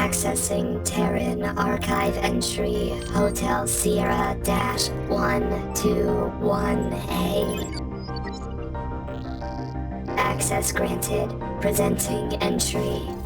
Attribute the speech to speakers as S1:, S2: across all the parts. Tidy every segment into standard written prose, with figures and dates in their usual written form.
S1: Accessing Terran Archive entry Hotel Sierra-121A. Access granted. Presenting entry.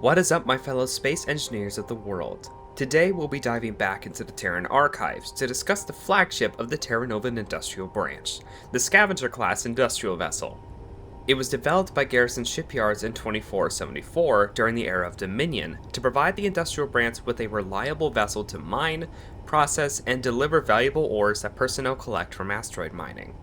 S2: What is up, my fellow space engineers of the world? Today we'll be diving back into the Terran Archives to discuss the flagship of the Terranovan Industrial Branch, the Scavenger class industrial vessel. It was developed by Garrison Shipyards in 2474 during the era of Dominion to provide the industrial branch with a reliable vessel to mine, process, and deliver valuable ores that personnel collect from asteroid mining.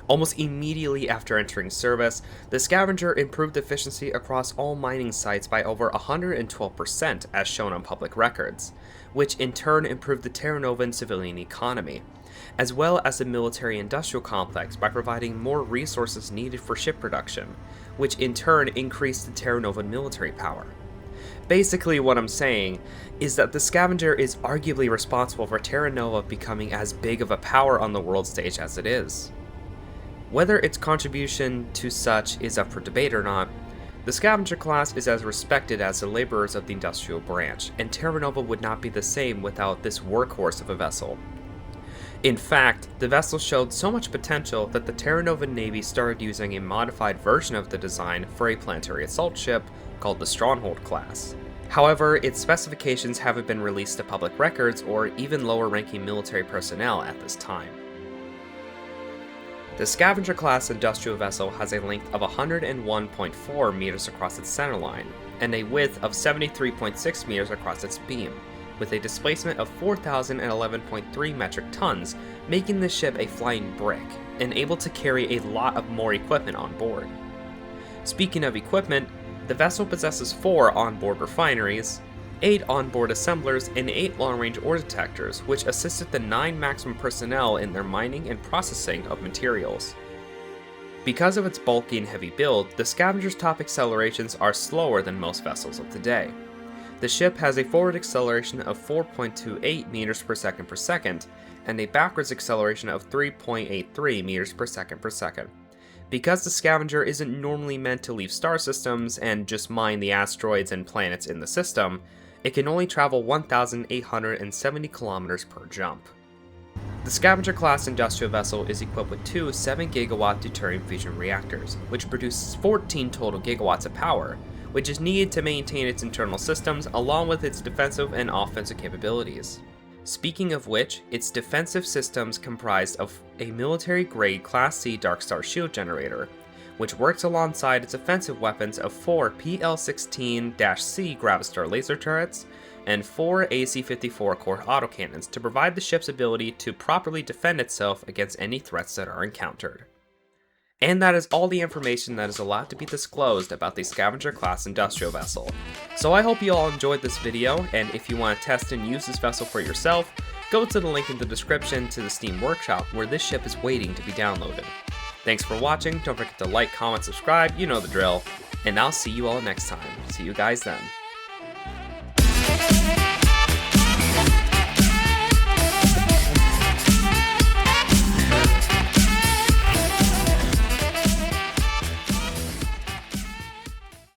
S2: Almost immediately after entering service, the Scavenger improved efficiency across all mining sites by over 112% as shown on public records, which in turn improved the Terranovan civilian economy, as well as the military-industrial complex by providing more resources needed for ship production, which in turn increased the Terranovan military power. Basically, what I'm saying is that the Scavenger is arguably responsible for Terra Nova becoming as big of a power on the world stage as it is. Whether its contribution to such is up for debate or not, the Scavenger class is as respected as the laborers of the industrial branch, and Terra Nova would not be the same without this workhorse of a vessel. In fact, the vessel showed so much potential that the Terranovan Navy started using a modified version of the design for a planetary assault ship called the Stronghold class. However, its specifications haven't been released to public records or even lower-ranking military personnel at this time. The Scavenger-class industrial vessel has a length of 101.4 meters across its centerline, and a width of 73.6 meters across its beam, with a displacement of 4,011.3 metric tons, making the ship a flying brick, and able to carry a lot of more equipment on board. Speaking of equipment, the vessel possesses 4 onboard refineries, 8 onboard assemblers, and 8 long-range ore detectors, which assisted the 9 maximum personnel in their mining and processing of materials. Because of its bulky and heavy build, the Scavenger's top accelerations are slower than most vessels of today. The ship has a forward acceleration of 4.28 meters per second, and a backwards acceleration of 3.83 meters per second. Because the Scavenger isn't normally meant to leave star systems and just mine the asteroids and planets in the system, it can only travel 1,870 kilometers per jump. The Scavenger-class industrial vessel is equipped with 2 7-gigawatt deuterium fusion reactors, which produce 14 total gigawatts of power, which is needed to maintain its internal systems along with its defensive and offensive capabilities. Speaking of which, its defensive systems comprised of a military-grade Class C Dark Star shield generator, which works alongside its offensive weapons of 4 PL-16-C Gravistar laser turrets and 4 AC-54 core autocannons to provide the ship's ability to properly defend itself against any threats that are encountered. And that is all the information that is allowed to be disclosed about the Scavenger-class industrial vessel. So I hope you all enjoyed this video, and if you want to test and use this vessel for yourself, go to the link in the description to the Steam Workshop where this ship is waiting to be downloaded. Thanks for watching, don't forget to like, comment, subscribe, you know the drill, and I'll see you all next time. See you guys then.